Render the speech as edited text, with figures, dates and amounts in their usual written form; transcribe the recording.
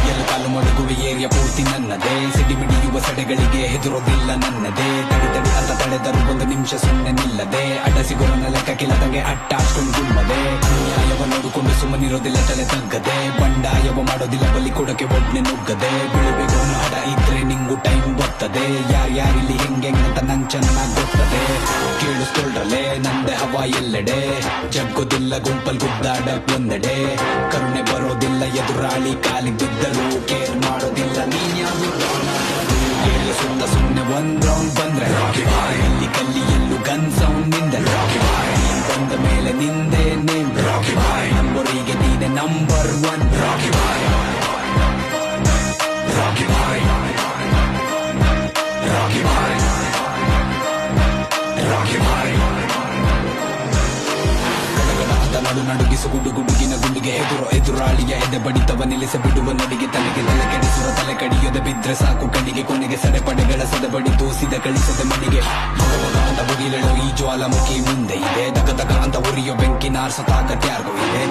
ಗೆಲ್ಲ ಕಾಲು ಮಡಗುವೆ ಏರಿಯ ಪೂರ್ತಿ ನನ್ನದೇ ಸಿಡಿಮಿಡಿಯುವ ಸಡೆಗಳಿಗೆ ಹೆದರೋದಿಲ್ಲ ನನ್ನದೇ ತಡಿ ಅಂತ ತಡೆದರು ಒಂದು ನಿಮಿಷ ಸುಮ್ಮನೆ ನಿಲ್ಲದೆ ಅಡ್ಡಸಿಗೋರನ ಲೆಕ್ಕ ಕಿಲ್ಲದಂಗೆ ಅಟ್ಟ ಅಷ್ಟೊಂದು ಗುಮ್ಮದೆ ಅನ್ಯಾಯವ ನೋಡಿಕೊಂಡು ಸುಮ್ಮನಿರೋದಿಲ್ಲ ತಲೆ ತಗ್ಗದೆ ಬಂಡಾಯವ ಮಾಡೋದಿಲ್ಲ ಬಲಿ ಕೊಡಕ್ಕೆ ಒಡ್ನೆ ನುಗ್ಗದೆ ಬೀಳಬೇಕು ಅನ್ನೋ ಹಡ ಇದ್ರೆ ನಿಂಗು ಟೈಮ್ ಬರ್ತದೆ ಯಾರ್ಯಾರಿಲ್ಲಿ ಹೆಂಗೆಂಗಂತ ನಂಗೆ ಚೆನ್ನಾಗ್ ಗೊತ್ತದೆ ಕೇಳಿಸ್ಕೊಳ್ರಲೆ ನಂದೆ ಹವಾ ಎಲ್ಲೆಡೆ ಜಗ್ಗೋದಿಲ್ಲ ಗುಂಪಲ್ ಗುದ್ದಾಡಕ್ ಒಂದೆಡೆ ಕರುಣೆ ಬರೋದಿಲ್ಲ ಎದುರಾಳಿ ಕಾಲಿ ಬಿದ್ದರು ಕೇರ್ ಮಾಡೋದಿಲ್ಲ ನೀನ್ಯಾವುದು ಕೇಳಿ ಸುಮ್ಮನೆ ಒಂದ್ ರೌಂಡ್ ಬಂದ್ರೆ ಇಲ್ಲಿ ಕಲ್ಲಿ ಎಲ್ಲೂ ಗನ್ ಸೌಂಡ್ ನಿಂದಲೆ ಬಂದ ಮೇಲೆ ನಿಂದೆ ನೇಮ್ ನಂಬರಿಗೆ ನೀನೆ ನಂಬರ್ ಒನ್ ರಾಕಿ ಬಾಯ್ ರಾಕಿ ಬಾಯ್ ರಾಕಿ ಬಾಯ್ ರಾಕಿ ಬಾಯ್ ನಡು ನಡುಗಿಸು ಗುಡುಗಿನ ಗುಂಡಿಗೆ ಎದುರಾಳಿಯ ಎದೆ ಬಡಿತವ ನಿಲ್ಲಿಸ ಬಿಡುವ ನಡಿಗೆ ತಲೆಗೆ ತಲೆ ಕೆಡಿಸುವ ತಲೆ ಕಡಿಯದೆ ಬಿದ್ರೆ ಸಾಕು ಕಡಿಗೆ ಕೊನೆಗೆ ಸಡೆಪಡೆಗಳ ಸದಬಡಿ ತೋಸಿದ ಕಳಿಸದೆ ಮನೆಗೆ ಅಂತ ಬುಗಿಲೆಳೋ ಈ ಜ್ವಾಲಾಮುಖಿ ಮುಂದೆ ಇದೆ ದಗ ಅಂತ ಉರಿಯೋ ಬೆಂಕಿ ನಾರ್ಸೋ ತಾಕತ್ಯಾರ್ಗೂ ಇದೆ